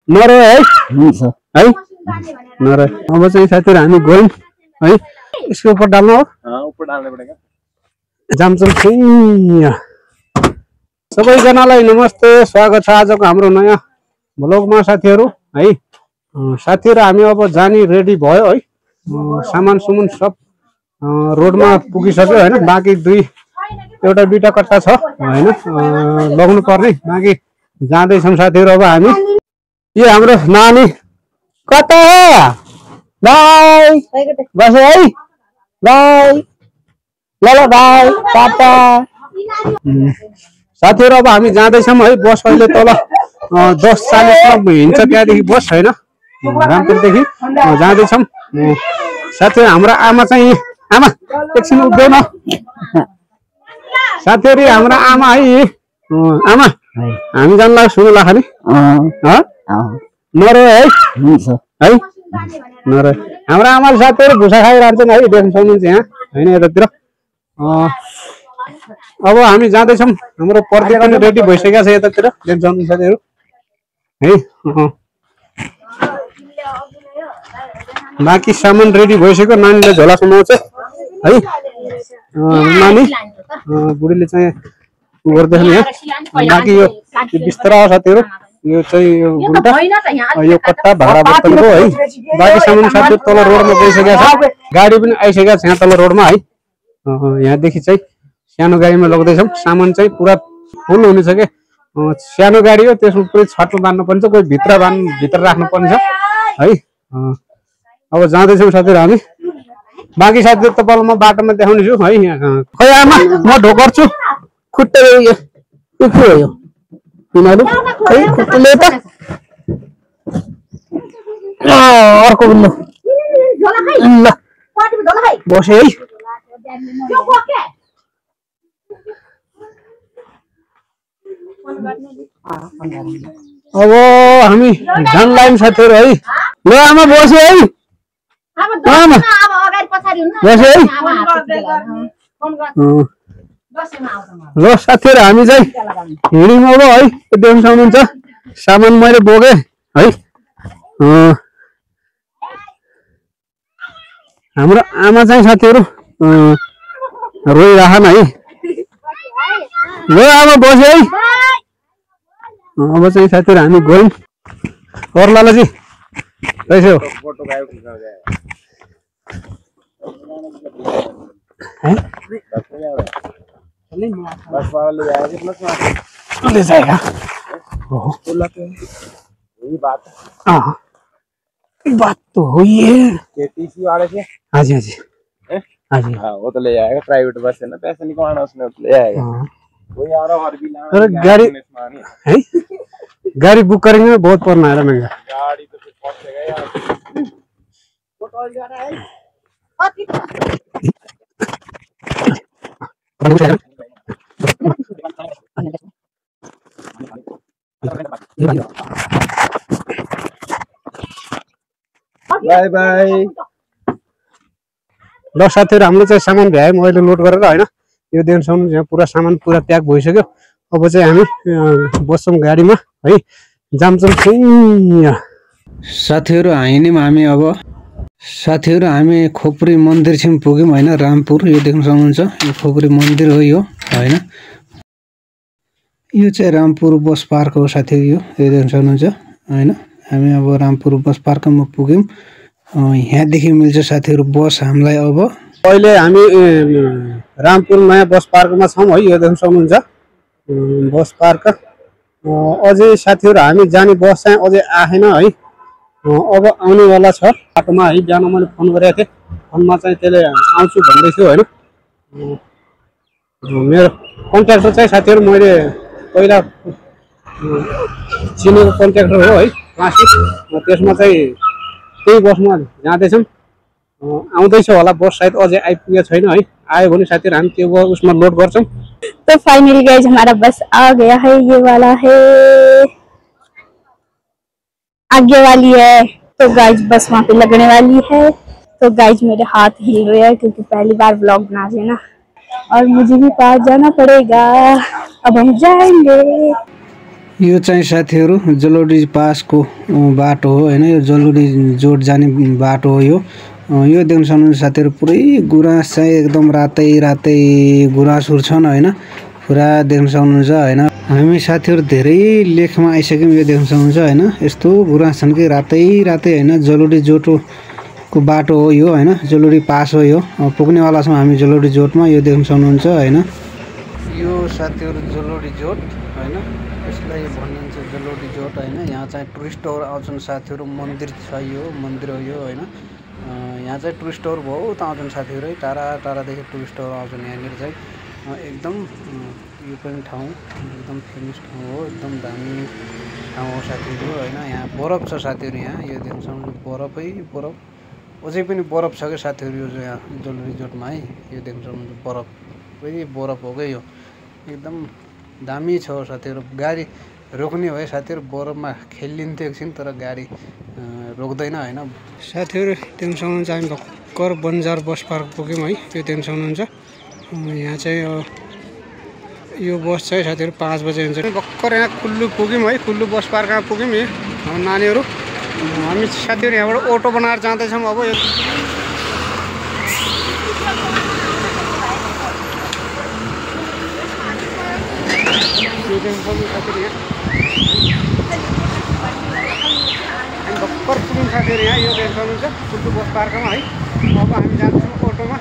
नर है है नर। अब चाहिँ साथीहरु हामी गयौं है। इसको ऊपर डालना हो। हाँ ऊपर डालना पड़ेगा। जामचम सबैजनालाई नमस्ते, स्वागत छ आजको हाम्रो नयाँ भ्लगमा साथीहरु है। साथीहरु हामी अब जानी रेडी भयो है। सामान सुमन सब रोडमा पुगिसक्यो हैन। बाँकी एउटा दुईटा कट्टा छ हैन लग्नु पर्ने। बाँकी जाँदै छौं साथीहरु। अब हामी यो हाम्रो नानी कता हो बाइ बस है बाइ ल बाइ टाटा। साथीहरु अब हामी जाँदै छौं है। बस अहिले तल 10:40 मा हिँड्छ त्यहाँदेखि बस हैन रामपुरदेखि जाँदै छौं। साथीहरु हाम्रो आमा चाहिँ आमा एकछिन उभिदैन साथीहरु। हाम्रो आमा है आमा हामी जानला सुरु लाखनी नर है है नर। हाम्रो आमा साथीहरु भुसा खाइरहन्छन् है। देख्न सक्नुहुन्छ यहाँ हैन यतातिर। अब हामी जाँदै छौं। हाम्रो प्रदीप पनि रेडी भइसकेको छ यतातिर देख्न सक्नुहुन्छ साथीहरु है। बाँकी सामान रेडी भइसक्यो। नानीले झोला समाउँछ है। नानी बुढीले चाहिँ गर्दैछ नि यहाँ। बाँकी यो बिस्तर हो साथीहरु। यो चाहिँ गुन्टा यो कट्टा भाडा बोतलको है। बाँकी सामान साथीहरु तल रोडमा गइसकेको छ। गाडी पनि आइसकेको छ यहाँ तल रोडमा है। यहाँदेखि चाहिँ सानो गाडीमा लग्दैछौँ। सामान चाहिँ पुरा फुल हुनेछ के। सानो गाडी हो त्यसमा पुरै छटमा बान्नु पर्छ। कोही भित्र राख्नु पर्छ है। अब जाँदैछौँ साथीहरु हामी। बाँकी साथीहरु तपाईलाई म बाटोमा देखाउने छु है। यहाँ खै आमा म ढोकर्छु खुट्टे यो के हो यो तिमीहरु खै खुट्टेले त अर्को बुल्लो ल बसे है। अब हामी जान लाग्यौं साथीहरु है। ल आमा बसे है। आमा बसे है। ल साथीहरु हामी चाहिँ हिँड्यौं अब है। देख्न सक्नुहुन्छ सामान मैले बोके है। हाम्रो आमा चाहिँ साथीहरु रोइराखन है। ल आमा बसे है। अब चाहिँ साथीहरु हामी गयौं। और लालाजी कैसे हो बस वाले ले जाएगा। यही बात हाँ बात तो हुई है। टीसी वाले से हाँ जी हाँ जी हाँ जी। हाँ वो तो ले जाएगा। प्राइवेट बस है ना पैसे नहीं कमाना उसने तो ले जाएगा। कोई आ रहा हर भी अरे गाड़ी है गाड़ी बुक करेंगे बहुत पड़ना है महंगा। गाड़ी तो फिर पहुंचेगा यार। वो टॉल जा रहा है। Bye bye. ल साथीहरु हामीले चाहिँ सामान भ्याए मैले लोड गरेर हैन। यो देख्न सक्नुहुन्छ यहाँ पुरा सामान पुरा प्याक भइसक्यो। अब चाहिँ हामी बस्छौं गाडीमा है। जामचम साथीहरु हामी अब साथीहरु हामी खोपरी मन्दिर छिम पुग्यौं हैन। रामपुर यो देख्न सक्नुहुन्छ यो खोपरी मन्दिर हो यो हैन। यो चाहिँ रामपुर बस पार्क हो साथीहरु। यो देख्न सक्नुहुन्छ हैन। हामी अब रामपुर बस पार्कमा पुग्यौं। यहाँदेखि मिल्छ साथीहरु बस हामीलाई। अब अहिले हामी रामपुर नयाँ बस पार्कमा छौं है। यो देख्न सक्नुहुन्छ बस पार्क। अझै साथीहरु हामी जाने बस चाहिँ अझै आएन है। अब आउने वाला छ बाटोमा है। बिहान मैले फोन गरेको थिएँ। फोनमा चाहिँ त्यसले आउँछु भन्दै थियो हैन। मेरो कन्ट्र्याक्टर चाहिँ साथीहरु मैले पहिला चिनेको कन्ट्र्याक्टर हो है प्लास्टिक। त्यसमा चाहिँ त्यही बसमा जाँदैछौँ। आउँदैछ होला बस सायद अझै आइपुगेको छैन है। आयो भने साथीहरु हामी त्यो उसमा लोड गर्छौं। तो फाइनली गाइस हमारा बस आ गया है। ये वाला है आगे वाली है। तो गाइस बस वहां पे लगने वाली है। तो गाइस मेरे हाथ हिल रहे हैं क्योंकि पहली बार व्लॉग बना रहे ना। और मुझे भी पास जाना पड़ेगा। अब हम जाएंगे। यो चाहिँ साथीहरु जलोडी पासको बाटो हो हैन। यो जलोडी जोड जाने बाटो हो। यो देख्न सक्नुहुन्छ साथीहरु पुरै गुराँस चाहिँ एकदम रातै रातै गुराँसहरु छन् हैन। पुरा देख्न सक्नुहुन्छ हैन। हामी साथीहरु धेरै लेखमा आइसक्यौं। यो देख्न सक्नुहुन्छ हैन। यस्तो गुराँस छन् कि रातै रातै हैन। जलोडी जोटको बाटो हो यो हैन। जलोडी पास हो यो। पुग्नेवाला छौं हामी जलोडी जोटमा। यो देख्न सक्नुहुन्छ हैन। यो साथीहरु जलोडी जोट हैन। यसलाई भनिन्छ जलोडी जोट हैन। यहाँ चाहिँ टुरिस्टहरु आउँछन् साथीहरु। मन्दिर छ यो मन्दिर हो यो हैन। यहाँ चाहिँ टुरिस्टहरु बहुत आउँछन् साथीहरु है। टाढा टाढादेखि टुरिस्टहरु आउँछन् यहाँनिर चाहिँ। एकदम यो पनि ठाउँ एकदम फेमस ठाउँ हो। एकदम दामी ठाउँ हो साथीहरु हैन। यहाँ बरफ छ साथीहरु। यहाँ यो देख्न सक्नुहुन्छ बरफै बरफ। अझै पनि बरफ छ के साथीहरु यो यहाँ जलोडी जोटमा है। यो देख्न सक्नुहुन्छ बरफ पुरै बरफ हो के यो। एकदम दामी छ साथीहरु। गाडी रोक्ने भए साथीहरु बरफमा खेलिन्थ्यो एकछिन तर गाडी रोक्दैन हैन। साथीहरु देख्न सक्नुहुन्छ हामी भर्खर बन्जार बस पार्क पुग्यौं है। यो देख्न सक्नुहुन्छ यहाँ चाहिँ यो बस चाहिँ साथीहरु 5 बजे हुन्छ। भर्खर यहाँ कुल्लु पुग्यौं है। कुल्लु बस पार्कमा पुग्यौं है नानीहरु। हामी साथीहरु यहाँबाट अटो बनाएर जाँदै छौं अब। यो देख्न सक्नुहुन्छ साथीहरु यहाँ हामी भर्खर पुग्यौं साथीहरु यहाँ। यो देख्न सक्नुहुन्छ कुल्लु बस पार्कमा है। अब हामी जान्छौं अटोमा।